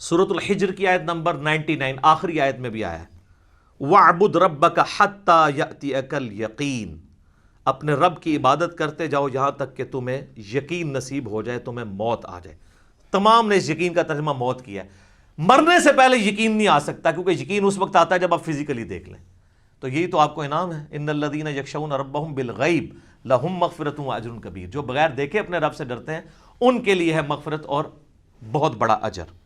سورۃ الحجر کی آیت نمبر 99 آخری آیت میں بھی آیا ہے وَاعْبُدْ رَبَّكَ حَتَّى يَأْتِيَكَ الْيَقِينُ، اپنے رب کی عبادت کرتے جاؤ یہاں تک کہ تمہیں یقین نصیب ہو جائے، تمہیں موت آ جائے۔ تمام نے اس یقین کا ترجمہ موت کیا ہے۔ مرنے سے پہلے یقین نہیں آ سکتا، کیونکہ یقین اس وقت آتا ہے جب آپ فزیکلی دیکھ لیں۔ تو یہی تو آپ کو انعام ہے، ان الذین یخشون ربهم بالغیب لہم مغفرۃ واجر کبیر، جو بغیر دیکھے اپنے رب سے ڈرتے ہیں ان کے لیے ہے مغفرت اور بہت بڑا اجر۔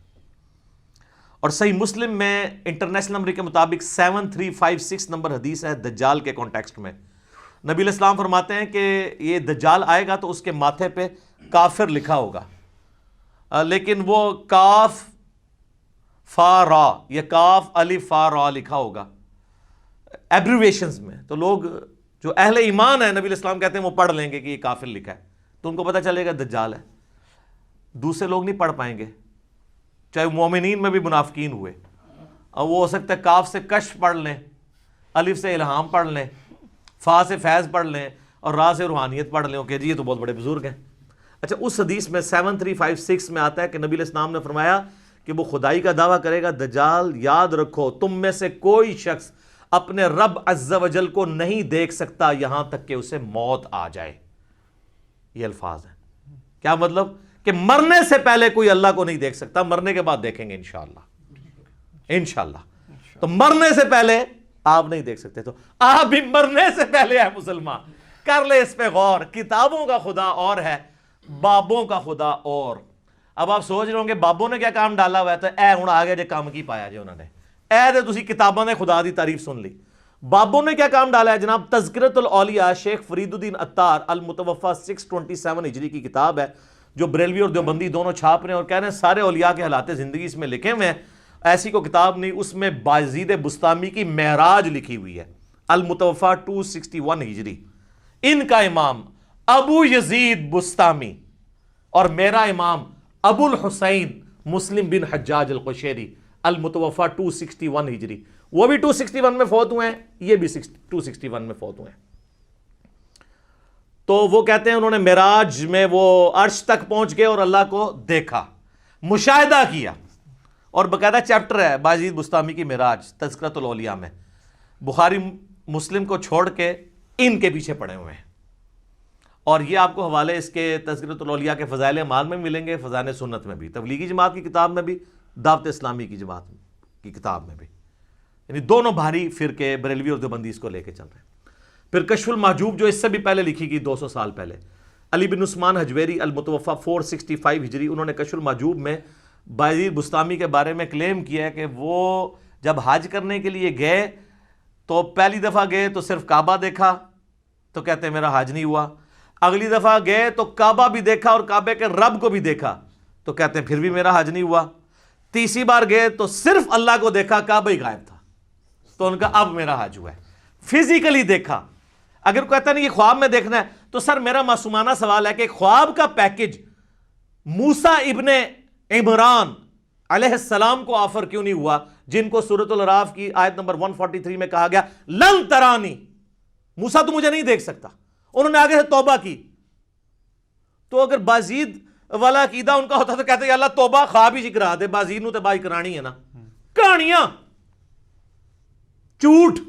اور صحیح مسلم میں انٹرنیشنل نمبر کے مطابق 7356 نمبر حدیث ہے دجال کے کانٹیکسٹ میں۔ نبی علیہ السلام فرماتے ہیں کہ یہ دجال آئے گا تو اس کے ماتھے پہ کافر لکھا ہوگا، لیکن وہ کاف فا را یا کاف الف فا را لکھا ہوگا ایبریویشنز میں، تو لوگ جو اہل ایمان ہیں نبی علیہ السلام کہتے ہیں وہ پڑھ لیں گے کہ یہ کافر لکھا ہے، تو ان کو پتہ چلے گا دجال ہے۔ دوسرے لوگ نہیں پڑھ پائیں گے، چاہے مومنین میں بھی منافقین ہوئے، اور وہ ہو سکتا ہے کاف سے کشف پڑھ لیں، الف سے الہام پڑھ لیں، فا سے فیض پڑھ لیں، اور را سے روحانیت پڑھ لیں، کہ جی یہ تو بہت بڑے بزرگ ہیں۔ اچھا، اس حدیث میں 7356 میں آتا ہے کہ نبی علیہ السلام نے فرمایا کہ وہ خدائی کا دعویٰ کرے گا، دجال یاد رکھو تم میں سے کوئی شخص اپنے رب عز و جل کو نہیں دیکھ سکتا یہاں تک کہ اسے موت آ جائے۔ یہ الفاظ ہیں۔ کیا مطلب؟ کہ مرنے سے پہلے کوئی اللہ کو نہیں دیکھ سکتا، مرنے کے بعد دیکھیں گے انشاءاللہ، انشاءاللہ۔ تو مرنے سے پہلے آپ نہیں دیکھ سکتے، تو آپ بھی مرنے سے پہلے ہے مسلمان، کر لے اس پہ غور۔ کتابوں کا خدا اور ہے، بابوں کا خدا اور۔ اب آپ سوچ رہے ہوں گے بابوں نے کیا کام ڈالا ہوا ہے، تو اے ہوں آگے جو کام کی پایا جی انہوں نے، اے دے تسی کتابوں نے خدا دی تعریف سن لی۔ بابوں نے کیا کام ڈالا ہے جناب؟ تذکرۃ الاولیاء شیخ فرید الدین عطار المتوفی 627 ہجری کی کتاب ہے، جو بریلوی اور دیوبندی دونوں چھاپ رہے ہیں، اور کہہ رہے ہیں سارے اولیاء کے حالات زندگی اس میں لکھے ہوئے ہیں، ایسی کو کتاب نہیں۔ اس میں بایزید بسطامی کی معراج لکھی ہوئی ہے، المتوفی 261 ہجری۔ ان کا امام ابو یزید بسطامی اور میرا امام ابو الحسین مسلم بن حجاج القشیری المتوفی 261 ہجری، وہ بھی 261 میں فوت ہوئے ہیں، یہ بھی 261 میں فوت ہوئے ہیں۔ تو وہ کہتے ہیں انہوں نے معراج میں وہ عرش تک پہنچ گئے اور اللہ کو دیکھا، مشاہدہ کیا، اور باقاعدہ چیپٹر ہے بایزید بسطامی کی معراج تذکرۃ الاولیاء میں۔ بخاری مسلم کو چھوڑ کے ان کے پیچھے پڑے ہوئے ہیں، اور یہ آپ کو حوالے اس کے تذکرۃ الاولیاء کے فضائل اعمال میں ملیں گے، فضائل سنت میں بھی، تبلیغی جماعت کی کتاب میں بھی، دعوت اسلامی کی جماعت کی کتاب میں بھی، یعنی دونوں بھاری فرقے بریلوی اور دیوبندی اس کو لے کے چل رہے ہیں۔ پھر کشف المحجوب جو اس سے بھی پہلے لکھی گئی 200 سال پہلے، علی بن عثمان حجویری المتوفی 465 ہجری، انہوں نے کشف المحجوب میں بایزید بسطامی کے بارے میں کلیم کیا ہے کہ وہ جب حج کرنے کے لیے گئے تو پہلی دفعہ گئے تو صرف کعبہ دیکھا، تو کہتے ہیں میرا حج نہیں ہوا۔ اگلی دفعہ گئے تو کعبہ بھی دیکھا اور کعبے کے رب کو بھی دیکھا، تو کہتے ہیں پھر بھی میرا حج نہیں ہوا۔ تیسری بار گئے تو صرف اللہ کو دیکھا، کعبہ ہی غائب تھا، تو ان کا اب میرا حج ہوا ہے۔ فزیکلی دیکھا۔ اگر کہتا نہیں یہ خواب میں دیکھنا ہے، تو سر میرا معصومانہ سوال ہے کہ خواب کا پیکج موسیٰ ابن عمران علیہ السلام کو آفر کیوں نہیں ہوا، جن کو سورۃ الاعراف کی آیت نمبر 143 میں کہا گیا لن ترانی، موسیٰ تو مجھے نہیں دیکھ سکتا، انہوں نے آگے سے توبہ کی۔ تو اگر بازید والا عقیدہ ان کا ہوتا تو کہتے ہیں اللہ توبہ خواب ہی کرا دے، بازید نو تے بائی کرانی ہے نا، کہانیاں، جھوٹ،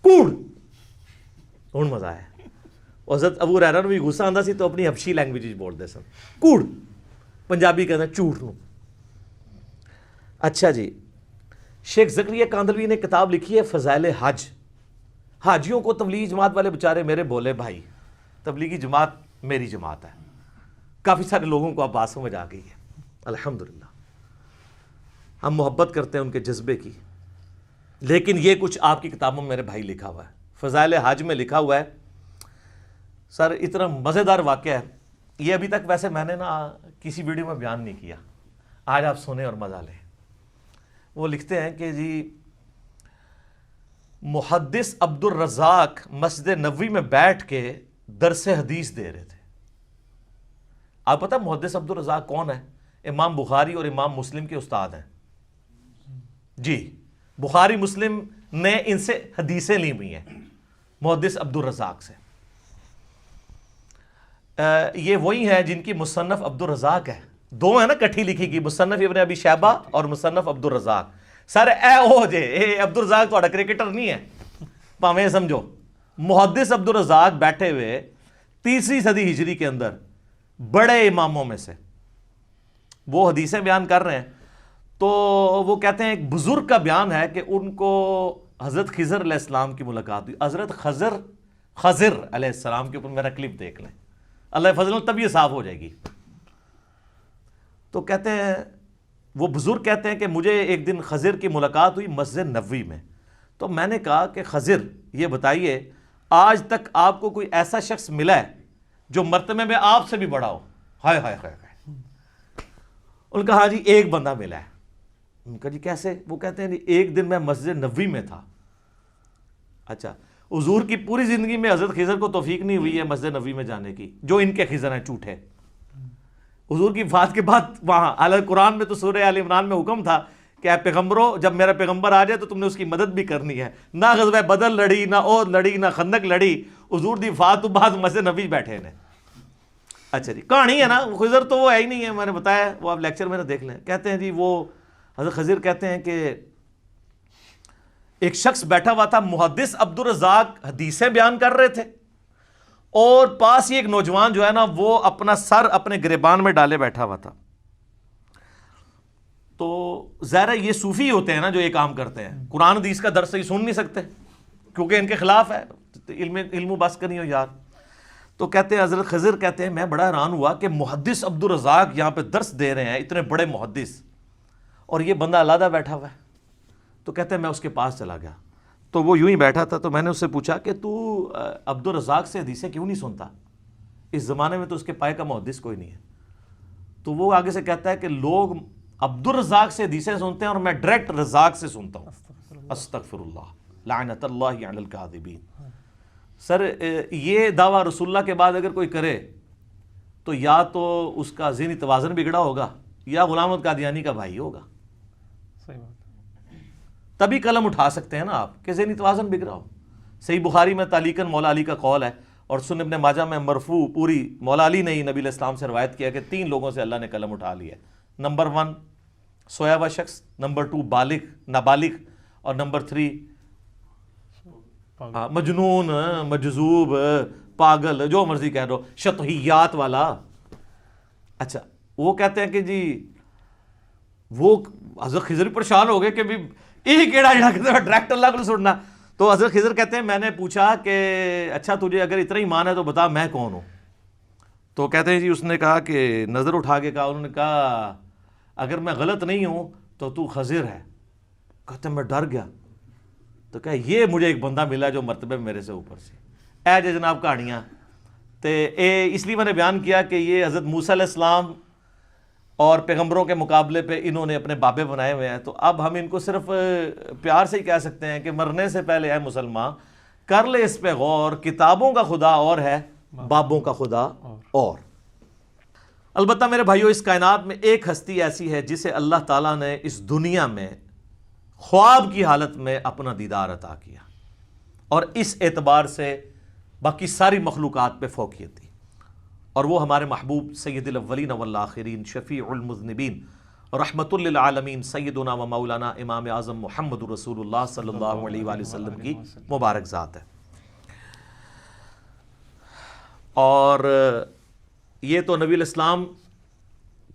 کوڑ۔ ہن مزہ آیا۔ حضرت ابو ہریرہ نو بھی غصہ آندا سی تو اپنی حبشی لینگویج وچ بولدے سن، کوڑ، پنجابی کہتے ہیں جھوٹ نو۔ اچھا جی، شیخ زکریا کاندلوی نے کتاب لکھی ہے فضائل حج۔ حاجیوں کو تبلیغی جماعت والے بچارے میرے بولے بھائی، تبلیغی جماعت میری جماعت ہے، کافی سارے لوگوں کو اب بات سمجھ آ گئی ہے الحمدللہ، ہم محبت کرتے ہیں ان کے جذبے کی، لیکن یہ کچھ آپ کی کتابوں میں میرے بھائی لکھا ہوا ہے۔ فضائل حج میں لکھا ہوا ہے، سر اتنا مزیدار واقعہ ہے یہ، ابھی تک ویسے میں نے نا کسی ویڈیو میں بیان نہیں کیا، آج آپ سنیں اور مزہ لیں۔ وہ لکھتے ہیں کہ جی محدث عبد الرزاق مسجد نبوی میں بیٹھ کے درس حدیث دے رہے تھے۔ آپ پتہ محدث عبد الرزاق کون ہے؟ امام بخاری اور امام مسلم کے استاد ہیں جی، بخاری مسلم نے ان سے حدیثیں لی ہوئی ہیں محدث عبد الرزاق سے۔ یہ وہی ہیں جن کی مصنف عبد الرزاق ہے، دو ہیں نا کٹھی لکھی کی، مصنف ابن ابی شیبہ اور مصنف عبد الرزاق. سر اے او جے اے عبد الرزاق تھوڑا کرکٹر نہیں ہے پاویں سمجھو. محدث عبد الرزاق بیٹھے ہوئے 3 صدی ہجری کے اندر بڑے اماموں میں سے وہ حدیثیں بیان کر رہے ہیں. تو وہ کہتے ہیں ایک بزرگ کا بیان ہے کہ ان کو حضرت خضر علیہ السلام کی ملاقات ہوئی. حضرت خضر علیہ السلام کے اوپر میرا کلپ دیکھ لیں, اللہ فضل تب یہ صاف ہو جائے گی. تو کہتے ہیں وہ بزرگ کہتے ہیں کہ مجھے ایک دن خضر کی ملاقات ہوئی مسجد نبوی میں. تو میں نے کہا کہ خضر یہ بتائیے آج تک آپ کو کوئی ایسا شخص ملا ہے جو مرتبے میں آپ سے بھی بڑا ہو؟ ہائے ہائے ہائے. ان کا ہاں جی ایک بندہ ملا ہے. ان کا جی کیسے؟ وہ کہتے ہیں جی ایک دن میں مسجد نبوی میں تھا. اچھا, حضور کی پوری زندگی میں حضرت خضر کو توفیق نہیں ہوئی ہے مسجد نبوی میں جانے کی, جو ان کے خضر ہیں جھوٹے. حضور کی وفات کے بعد وہاں حالانکہ قرآن میں تو سورہ آل عمران میں حکم تھا کہ اے پیغمبروں جب میرا پیغمبر آ جائے تو تم نے اس کی مدد بھی کرنی ہے. نہ غزوہ بدر لڑی, نہ احد لڑی, نہ خندق لڑی. حضور دی وفات تو بعد مسجد نبوی بیٹھے نے. اچھا جی کہانی ہے نا, خضر تو وہ ہے ہی نہیں ہے, میں نے بتایا, وہ آپ لیکچر میں دیکھ لیں. کہتے ہیں جی وہ حضرت خضر کہتے ہیں کہ ایک شخص بیٹھا ہوا تھا, محدث عبد الرزاق حدیثیں بیان کر رہے تھے اور پاس ہی ایک نوجوان جو ہے نا وہ اپنا سر اپنے گریبان میں ڈالے بیٹھا ہوا تھا. تو ظاہر ہے یہ صوفی ہوتے ہیں نا جو یہ کام کرتے ہیں, قرآن حدیث کا درس ہی سن نہیں سکتے کیونکہ ان کے خلاف ہے, علم و بس کرنی ہو یار. تو کہتے ہیں حضرت خضر کہتے ہیں میں بڑا حیران ہوا کہ محدث عبد الرزاق یہاں پہ درس دے رہے ہیں, اتنے بڑے محدث, اور یہ بندہ علیحدہ بیٹھا ہوا ہے. تو کہتے ہیں میں اس کے پاس چلا گیا, تو وہ یوں ہی بیٹھا تھا. تو میں نے اس سے پوچھا کہ تو عبد الرزاق سے حدیثیں کیوں نہیں سنتا, اس زمانے میں تو اس کے پائے کا محدث کوئی نہیں ہے. تو وہ آگے سے کہتا ہے کہ لوگ عبد الرزاق سے حدیثیں سنتے ہیں اور میں ڈائریکٹ رزاق سے سنتا ہوں. استغفر اللہ لعنت اللہ علی الکاذبین. سر یہ دعویٰ رسول اللہ کے بعد اگر کوئی کرے تو یا تو اس کا ذہنی توازن بگڑا ہوگا یا غلام احمد قادیانی کا بھائی ہوگا. صحیح بات. تبھی قلم اٹھا سکتے ہیں نا آپ کہ ذہنی توازن بگڑا ہو. صحیح بخاری میں تعلیقاً مولا علی کا قول ہے, اور سنن ابن ماجہ میں مرفوع پوری مولا علی نے ہی نبی علیہ السلام سے روایت کیا کہ 3 لوگوں سے اللہ نے قلم اٹھا لیا ہے. نمبر 1 سویا ہوا شخص, نمبر 2 بالغ نابالغ, اور نمبر 3 مجنون مجذوب پاگل جو مرضی کہہ دو, شطحیات والا. اچھا وہ کہتے ہیں کہ جی وہ حضرت خضر پریشان ہو گئے کہ بھی یہ کیڑا جڑا کہتے ہیں ڈائریکٹ اللہ کو سننا. تو حضرت خضر کہتے ہیں میں نے پوچھا کہ اچھا تجھے اگر اتنا ایمان ہے تو بتا میں کون ہوں. تو کہتے ہیں جی اس نے کہا کہ نظر اٹھا کے کہا, انہوں نے کہا اگر میں غلط نہیں ہوں تو خضر ہے. کہتے ہیں میں ڈر گیا. تو کہا یہ مجھے ایک بندہ ملا جو مرتبہ میرے سے اوپر سے. اے جے جناب کہانیاں تے اس لیے میں نے بیان کیا کہ یہ حضرت موسیٰ علیہ السلام اور پیغمبروں کے مقابلے پہ انہوں نے اپنے بابے بنائے ہوئے ہیں. تو اب ہم ان کو صرف پیار سے ہی کہہ سکتے ہیں کہ مرنے سے پہلے اے مسلمان کر لے اس پہ غور, کتابوں کا خدا اور ہے, بابوں کا خدا اور. البتہ میرے بھائیو اس کائنات میں ایک ہستی ایسی ہے جسے اللہ تعالیٰ نے اس دنیا میں خواب کی حالت میں اپنا دیدار عطا کیا, اور اس اعتبار سے باقی ساری مخلوقات پہ فوقیت دی, اور وہ ہمارے محبوب سید الاولین والآخرین شفیع المذنبین رحمت للعالمین سیدنا و مولانا امام اعظم محمد رسول اللہ صلی اللہ علیہ وآلہ وسلم کی مبارک ذات ہے. اور یہ تو نبی الاسلام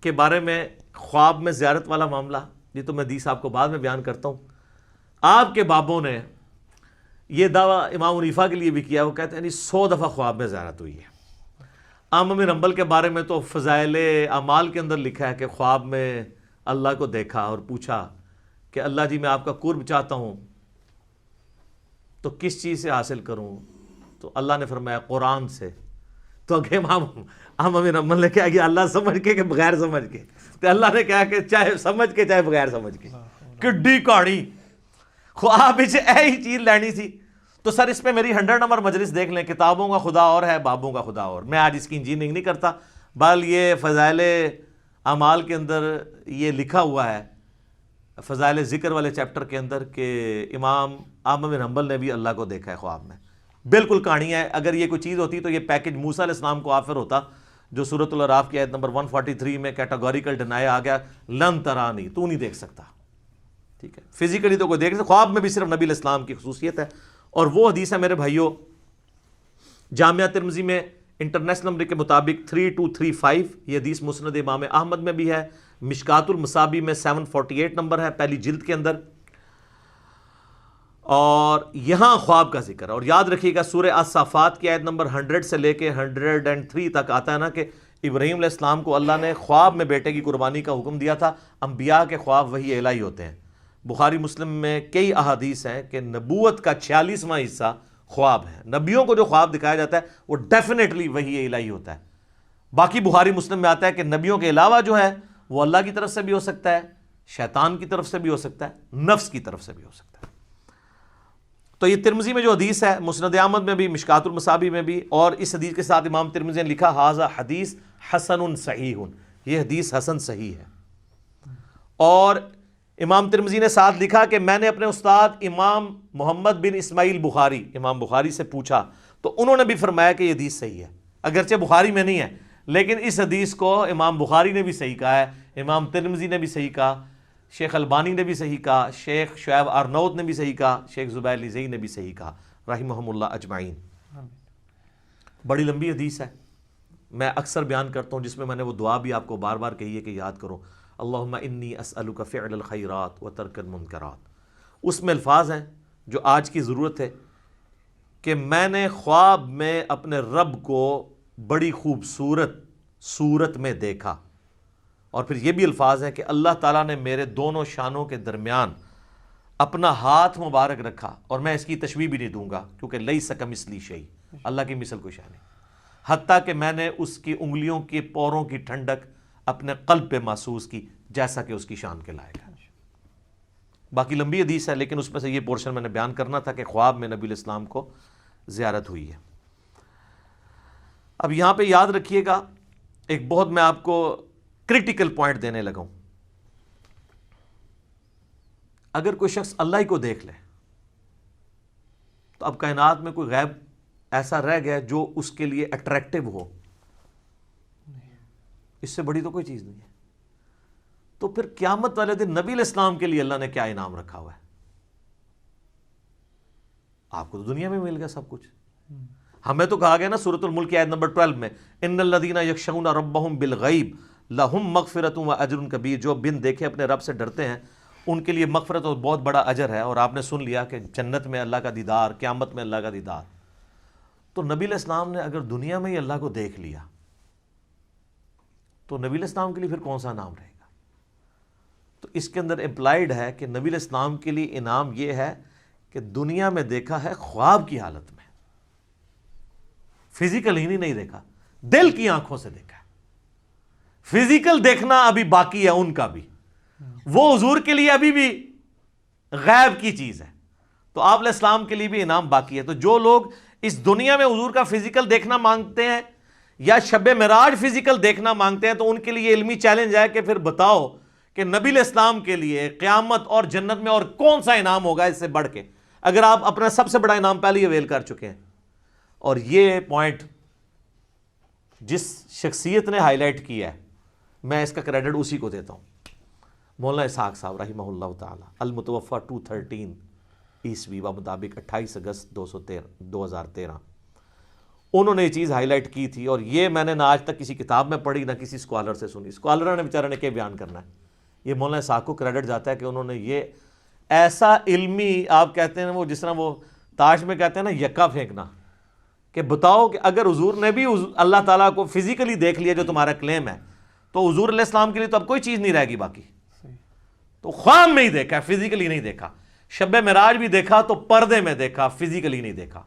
کے بارے میں خواب میں زیارت والا معاملہ, یہ تو میں حدیث آپ کو بعد میں بیان کرتا ہوں. آپ کے بابوں نے یہ دعویٰ امام حنیفہ کے لیے بھی کیا, وہ کہتے ہیں 100 دفعہ خواب میں زیارت ہوئی ہے. احمد بن حنبل کے بارے میں تو فضائل اعمال کے اندر لکھا ہے کہ خواب میں اللہ کو دیکھا اور پوچھا کہ اللہ جی میں آپ کا قرب چاہتا ہوں تو کس چیز سے حاصل کروں, تو اللہ نے فرمایا قرآن سے. تو اگے امام احمد بن حنبل نے کہا کہ اللہ سمجھ کے کہ بغیر سمجھ کے, تو اللہ نے کہا کہ چاہے سمجھ کے چاہے بغیر سمجھ کے. کڈی کہانی خواب ہی چیز لینی تھی. تو سر اس پہ میری 100 نمبر مجلس دیکھ لیں, کتابوں کا خدا اور ہے, بابوں کا خدا اور. میں آج اس کی انجینئرنگ نہیں کرتا, بل یہ فضائل اعمال کے اندر یہ لکھا ہوا ہے, فضائل ذکر والے چیپٹر کے اندر, کہ امام احمد بن حنبل نے بھی اللہ کو دیکھا ہے خواب میں. بالکل کہانی ہے. اگر یہ کوئی چیز ہوتی تو یہ پیکج موسیٰ علیہ السلام کو آفر ہوتا, جو سورۃ الاعراف کی آیت نمبر 143 میں کیٹاگوریکل ڈینائی آ گیا، لن ترانی، تو نہیں دیکھ سکتا، ٹھیک ہے، فزیکلی تو کوئی دیکھ سکتا، خواب میں بھی صرف نبی علیہ السلام کی خصوصیت ہے۔ اور وہ حدیث ہے میرے بھائیوں جامعہ ترمذی میں انٹرنیشنل نمبر کے مطابق 3235، یہ حدیث مسند امام احمد میں بھی ہے، مشکات المصابی میں 748 نمبر ہے پہلی جلد کے اندر، اور یہاں خواب کا ذکر ہے۔ اور یاد رکھیے گا سورہ الصافات کی آیت نمبر 100 سے لے کے 103 تک آتا ہے نا کہ ابراہیم علیہ السلام کو اللہ نے خواب میں بیٹے کی قربانی کا حکم دیا تھا۔ انبیاء کے خواب وحی الہی ہوتے ہیں۔ بخاری مسلم میں کئی احادیث ہیں کہ نبوت کا 46واں حصہ خواب ہے، نبیوں کو جو خواب دکھایا جاتا ہے وہ ڈیفینیٹلی وحی الہی ہوتا ہے۔ باقی بخاری مسلم میں آتا ہے کہ نبیوں کے علاوہ جو ہے وہ اللہ کی طرف سے بھی ہو سکتا ہے، شیطان کی طرف سے بھی ہو سکتا ہے، نفس کی طرف سے بھی ہو سکتا ہے۔ تو یہ ترمذی میں جو حدیث ہے، مسند احمد میں بھی، مشکات المصابی میں بھی، اور اس حدیث کے ساتھ امام ترمذی نے لکھا ھذا حدیث حسن صحیح، یہ حدیث حسن صحیح ہے۔ اور امام ترمذی نے ساتھ لکھا کہ میں نے اپنے استاد امام محمد بن اسماعیل بخاری، امام بخاری سے پوچھا تو انہوں نے بھی فرمایا کہ یہ حدیث صحیح ہے، اگرچہ بخاری میں نہیں ہے لیکن اس حدیث کو امام بخاری نے بھی صحیح کہا ہے، امام ترمذی نے بھی صحیح کہا، شیخ البانی نے بھی صحیح کہا، شیخ شعیب ارنوت نے بھی صحیح کہا، شیخ زبیر لیزئی نے بھی صحیح کہا رحمہم اللہ اجمعین۔ بڑی لمبی حدیث ہے، میں اکثر بیان کرتا ہوں، جس میں نے وہ دعا بھی آپ کو بار بار کہی ہے کہ یاد کرو، اللہم انی اسألک فعل الخیرات و ترک المنکرات۔ اس میں الفاظ ہیں جو آج کی ضرورت ہے کہ میں نے خواب میں اپنے رب کو بڑی خوبصورت صورت میں دیکھا، اور پھر یہ بھی الفاظ ہیں کہ اللہ تعالیٰ نے میرے دونوں شانوں کے درمیان اپنا ہاتھ مبارک رکھا، اور میں اس کی تشبیہ بھی نہیں دوں گا کیونکہ لیس کمثلہ شیء، اللہ کی مثل کوئی شے نہیں، حتیٰ کہ میں نے اس کی انگلیوں کے پوروں کی ٹھنڈک اپنے قلب پہ محسوس کی جیسا کہ اس کی شان کے لائق ہے۔ باقی لمبی حدیث ہے لیکن اس میں سے یہ پورشن میں نے بیان کرنا تھا کہ خواب میں نبی علیہ السلام کو زیارت ہوئی ہے۔ اب یہاں پہ یاد رکھیے گا ایک بہت میں آپ کو کریٹیکل پوائنٹ دینے لگا ہوں، اگر کوئی شخص اللہ ہی کو دیکھ لے تو اب کائنات میں کوئی غیب ایسا رہ گیا جو اس کے لیے اٹریکٹیو ہو، اس سے بڑی تو کوئی چیز نہیں ہے۔ تو پھر قیامت والے دن نبی علیہ السلام کے لیے اللہ نے کیا انعام رکھا ہوا ہے؟ آپ کو تو دنیا میں مل گیا سب کچھ، ہمیں تو کہا گیا نا سورۃ الملک کی آیت نمبر 12 میں ان الذین یخشون ربهم بالغیب لہم مغفرۃ و اجر کبیر، جو بن دیکھے اپنے رب سے ڈرتے ہیں ان کے لیے مغفرت اور بہت بڑا اجر ہے۔ اور آپ نے سن لیا کہ جنت میں اللہ کا دیدار، قیامت میں اللہ کا دیدار۔ تو نبی علیہ السلام نے اگر دنیا میں ہی اللہ کو دیکھ لیا تو نبی علیہ السلام کے لیے پھر کون سا انعام رہے گا؟ تو اس کے اندر امپلائیڈ ہے کہ نبی علیہ السلام کے لیے انعام یہ ہے کہ دنیا میں دیکھا ہے خواب کی حالت میں، فزیکل ہی نہیں دیکھا، دل کی آنکھوں سے دیکھا ہے۔ فزیکل دیکھنا ابھی باقی ہے ان کا بھی، وہ حضور کے لیے ابھی بھی غیب کی چیز ہے، تو آپ علیہ السلام کے لیے بھی انعام باقی ہے۔ تو جو لوگ اس دنیا میں حضور کا فزیکل دیکھنا مانگتے ہیں یا شب معراج فزیکل دیکھنا مانگتے ہیں تو ان کے لیے علمی چیلنج ہے کہ پھر بتاؤ کہ نبی علیہ السلام کے لیے قیامت اور جنت میں اور کون سا انعام ہوگا اس سے بڑھ کے، اگر آپ اپنا سب سے بڑا انعام پہلے ہی اویل کر چکے ہیں۔ اور یہ پوائنٹ جس شخصیت نے ہائی لائٹ کیا ہے میں اس کا کریڈٹ اسی کو دیتا ہوں، مولانا اسحاق صاحب رحمہ اللہ تعالی، المتوفی 213 عیسوی مطابق 28 اگست 2013، انہوں نے یہ چیز ہائی لائٹ کی تھی، اور یہ میں نے نہ آج تک کسی کتاب میں پڑھی نہ کسی اسکالر سے سنی۔ اسکالر نے بیچارے نے کیا بیان کرنا ہے، یہ مولانا اسحاق کو کریڈٹ جاتا ہے کہ انہوں نے یہ ایسا علمی، آپ کہتے ہیں وہ جس طرح وہ تاش میں کہتے ہیں نا یکا پھینکنا، کہ بتاؤ کہ اگر حضور نے بھی اللہ تعالیٰ کو فزیکلی دیکھ لیا جو تمہارا کلیم ہے تو حضور علیہ السلام کے لیے تو اب کوئی چیز نہیں رہے گی باقی۔ تو خواب میں ہی دیکھا، فزیکلی نہیں دیکھا، شب معراج بھی دیکھا تو پردے میں دیکھا، فزیکلی نہیں دیکھا۔